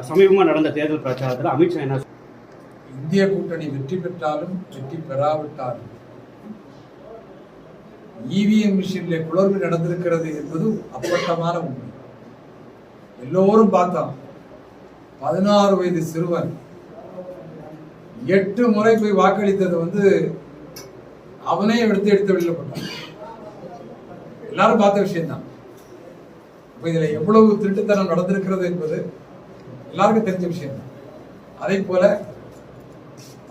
சமீபமாக நடந்த தேர்தல் பிரச்சாரத்தில் அமித்ஷா என்ன, இந்திய கூட்டணி வெற்றி பெற்றாலும் வெற்றி பெறாவிட்டாலும் இவிஎம் மிஷினில் குளறுபடி நடந்திருக்கிறது என்பது அப்பட்டமான உண்மை. எல்லோரும் பார்த்தோம். 16 வயது சிறுவன் 8 முறை போய் வாக்களித்தது அவனே எடுத்து வெளியில போட்டான். எல்லாரும் பார்த்த விஷயம்தான். இதுல எவ்வளவு திருட்டுத்தனம் நடந்திருக்கிறது என்பது எல்லாருக்கும் தெரிஞ்ச விஷயம் தான். அதே போல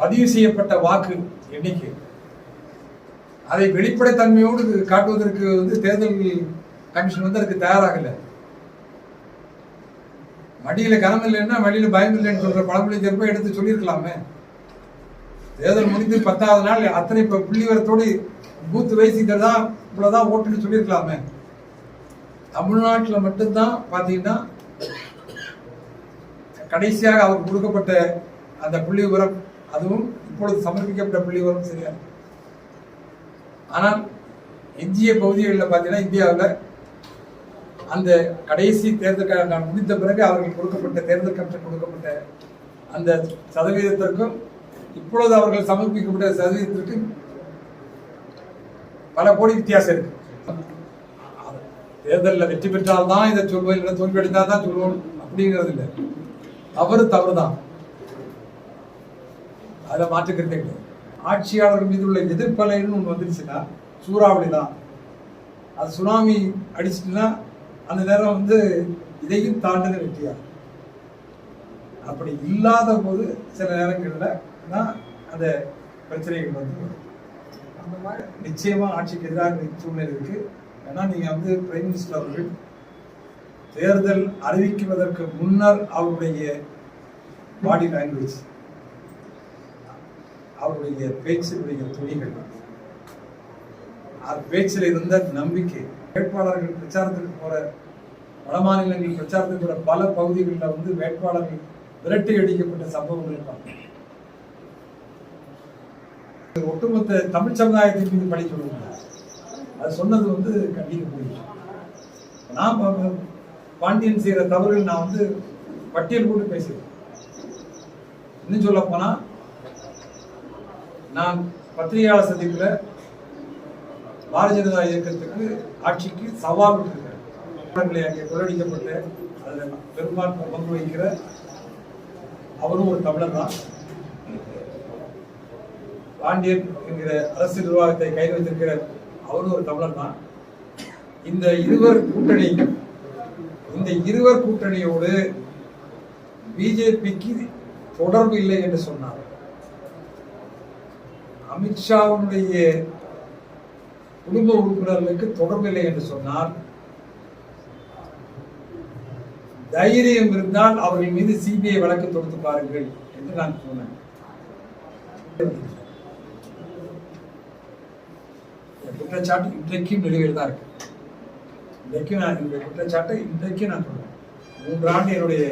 பதிவு செய்யப்பட்ட வாக்கு எண்ணிக்கை அதை வெளிப்படைத்தன்மையோடு காட்டுவதற்கு தேர்தல் கமிஷன் அதுக்கு தயாராகல. மடியில கனம் இல்லைன்னா மடியில பயம் இல்லைன்னு சொல்ற பழமொழி திரும்ப எடுத்து சொல்லியிருக்கலாமே. தேர்தல் முடிந்து 10வது நாள் அத்தனை புள்ளிவரத்தோடு பூத்து வைசிக்கிறதான் இவ்வளவுதான் ஓட்டுன்னு சொல்லியிருக்கலாமே. தமிழ்நாட்டில் மட்டும்தான் பாத்தீங்கன்னா கடைசியாக அவருக்கு கொடுக்கப்பட்ட அந்த புள்ளி விவரம், அதுவும் இப்பொழுது சமர்ப்பிக்கப்பட்ட புள்ளி விவரம் சரியா. ஆனால் எஞ்சிய பகுதிகளில் பார்த்தீங்கன்னா இந்தியாவில் அந்த கடைசி தேர்தல் முடிந்த பிறகு அவர்கள் கொடுக்கப்பட்ட தேர்தல் கமிஷன் கொடுக்கப்பட்ட அந்த சதவீதத்திற்கும் இப்பொழுது அவர்கள் சமர்ப்பிக்கப்பட்ட சதவீதத்திற்கும் பல கோடி வித்தியாசம் இருக்கு. தேர்தலில் வெற்றி பெற்றால்தான் இதை சொல்வோம், இல்லை தோல்வி அடைந்தால் தான் சொல்வோம் அப்படிங்கிறது இல்லை. தவறுதான், அதை மாற்றுக்கிறதே கிடையாது. ஆட்சியாளர்கள் மீது உள்ள எதிர்ப்பலைன்னு ஒன்று வந்துருச்சுன்னா சூறாவளி தான். அது சுனாமி அடிச்சுட்டுன்னா அந்த நேரம் இதையும் தாண்டது வெற்றியா. அப்படி இல்லாத போது சில நேரங்களில் தான் அந்த பிரச்சனைகள் அந்த மாதிரி நிச்சயமா ஆட்சிக்கு எதிராக சூழ்நிலை இருக்கு. ஏன்னா நீங்க பிரைம் மினிஸ்டர் அவர்கள் தேர்தல் அறிவிக்குவதற்கு முன்னர் அவருடைய பாடி லாங்குவேஜ், அவருடைய பேச்சினுடைய துணிகள், பேச்சில் இருந்த நம்பிக்கை, வேட்பாளர்கள் பிரச்சாரத்துக்கு போற வட மாநிலங்கள் பிரச்சாரத்துக்கு போற பல பகுதிகளில் வேட்பாளர்கள் விரட்டி அடிக்கப்பட்ட சம்பவங்கள் ஒட்டுமொத்த தமிழ் சமுதாயத்தின் மீது பழி சொல்லுவாங்க. அது சொன்னது கண்டிக்க முடியும். நான் பாண்டியன் செய்யற தவறுகள் நான் பட்டியல் போட்டு பேசுறேன். இன்னும் சொல்ல போனா நான் பத்திரிகையாளர் சந்திப்புல பாரதிய ஜனதா இயக்கத்துக்கு ஆட்சிக்கு சவால் விட்டுருக்கிறேன். அங்கே கொள்ளடிக்கப்பட்டு அதுல பெரும்பான்மை பங்கு வகிக்கிற அவரும் ஒரு தமிழர் தான். பாண்டியன் என்கிற அரசு நிர்வாகத்தை கைது வைத்திருக்கிற அவரும் ஒரு தமிழர் தான். இந்த இருவர் கூட்டணியோடு பிஜேபிக்கு தொடர்பு இல்லை என்று சொன்னார். அமித்ஷாவுடைய குடும்ப உறுப்பினர்களுக்கு தொடர்பு இல்லை என்று சொன்னார். தைரியம் இருந்தால் அவர்கள் மீது சிபிஐ வழக்கு தொடுத்து பாருங்கள் என்று நான் சொன்னேன். குற்றச்சாட்டு இன்றைக்கும் நிலுவையில் தான் இருக்கு. குற்றச்சாட்டை இன்றைக்கும் நான் சொல்றேன். 3 ஆண்டு என்னுடைய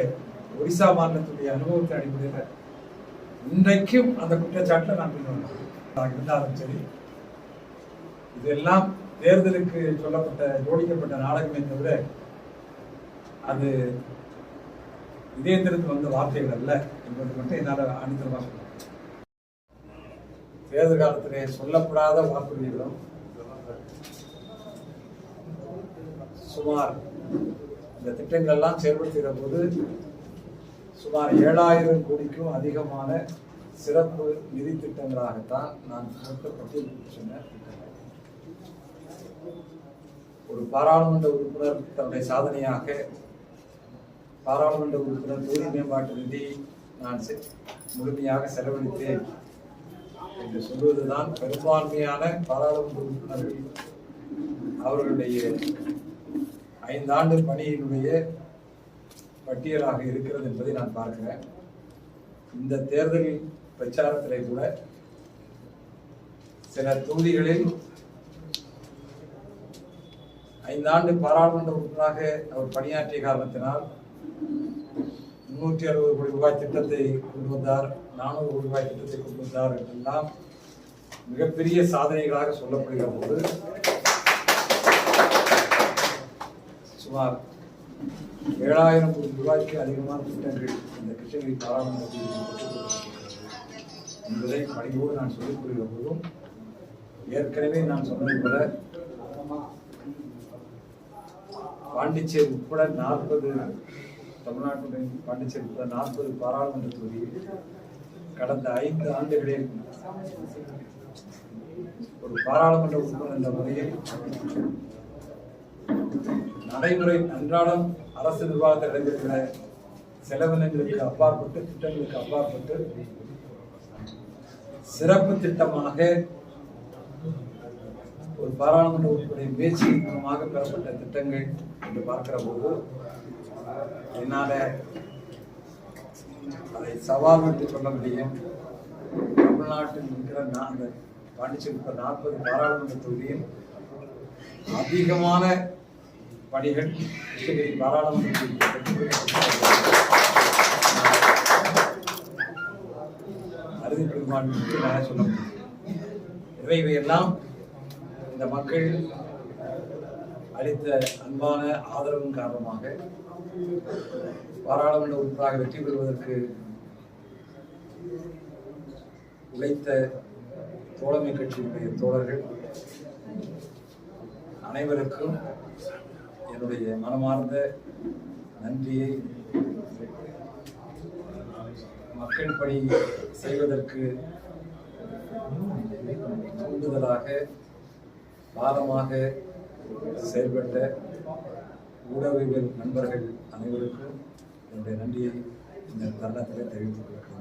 ஒரிசா மாநிலத்துடைய அனுபவத்தை அடிப்படையில் இன்றைக்கும் அந்த குற்றச்சாட்டில் நான் இருந்தாலும் சரி, இதெல்லாம் தேர்தலுக்கு சொல்லப்பட்ட ஜோடிக்கப்பட்ட நாடகமே தவிர அது இதயத்திற்கு வந்த வார்த்தைகள் அல்ல என்பது மட்டும் என்னால் ஆணித்தரமாக சொல்ல. தேர்தல் காலத்திலே சொல்லப்படாத வாக்குறுதிகளும் சுமார் இந்த திட்டங்கள் எல்லாம் செயல்படுத்துகிற போது சுமார் 7000 கோடிக்கும் அதிகமான சிறப்பு நிதி திட்டங்களாகத்தான் நான் பட்டியல் சொன்ன திட்டங்கள். ஒரு பாராளுமன்ற உறுப்பினர் தன்னுடைய சாதனையாக பாராளுமன்ற உறுப்பினர் தொகுதி மேம்பாட்டு நிதி நான் முழுமையாக செலவழித்தேன் என்று சொல்வதுதான் பெரும்பான்மையான பாராளுமன்ற உறுப்பினர்கள் அவர்களுடைய 5 ஆண்டு பணியினுடைய பட்டியலாக இருக்கிறது என்பதை நான் பார்க்கிறேன். இந்த தேர்தல் பிரச்சாரத்திலே கூட சில தொகுதிகளில் 5 ஆண்டு பாராளுமன்ற உறுப்பினராக அவர் பணியாற்றிய காரணத்தினால் 360 கோடி ரூபாய் திட்டத்தை கொண்டு வந்தார், 400 கோடி ரூபாய் திட்டத்தை கொண்டு வந்தார் என்றெல்லாம் மிகப்பெரிய சாதனைகளாக சொல்லப்படுகிற போது சுமார் 7,000 கோடி ரூபாய்க்கு அதிகமான திட்டங்கள் இந்த கிருஷ்ணகிரி பாராளுமன்றத்தில் என்பதை பணிவோடு நான் சொல்லிக் கொள்கிற போதும் ஏற்கனவே நான் சொன்னது போல பாண்டிச்சேரி உட்பட 40 தமிழ்நாட்டுடைய பாண்டிச்சேரி உட்பட 40 பாராளுமன்ற தொகுதியில் கடந்த 5 ஆண்டுகளில் ஒரு பாராளுமன்ற உறுப்பினர் என்ற முறையில் நடைமுறை அன்றாடம் அரசு நிர்வாகத்தில் நடைபெறுகிற செலவினங்களுக்கு அப்பாற்பட்டு திட்டங்களுக்கு அப்பாற்பட்டு சிறப்பு திட்டமாக ஒரு பாராளுமன்ற உறுப்பினரின் முயற்சியின் மூலமாக பெறப்பட்ட திட்டங்கள் என்று பார்க்கிற போது என்னால அதை சவால் விட்டு சொல்ல முடியும். தமிழ்நாட்டில் இருக்கிற பாண்டிச்சேரி 40 பாராளுமன்ற தொகுதியில் அதிகமான பணிகள் கிருஷ்ணகிரி பாராளுமன்றத்தில் அறுதி பெரும்பான்மைக்கு நான் சொல்ல முடியும். இவையெல்லாம் இந்த மக்கள் அளித்த அன்பான ஆதரவின் காரணமாக பாராளுமன்ற உறுப்பினராக வெற்றி பெறுவதற்கு உழைத்த தோழமை கட்சியினுடைய தோழர்கள் அனைவருக்கும் என்னுடைய மனமார்ந்த நன்றியை, மக்கள் பணி செய்வதற்கு தூண்டுதலாக பாலமாக செயல்பட்ட ஊடகவியல் நண்பர்கள் அனைவருக்கும் என்னுடைய நன்றியை இந்த தருணத்தில் தெரிவித்துக் கொள்கிறேன்.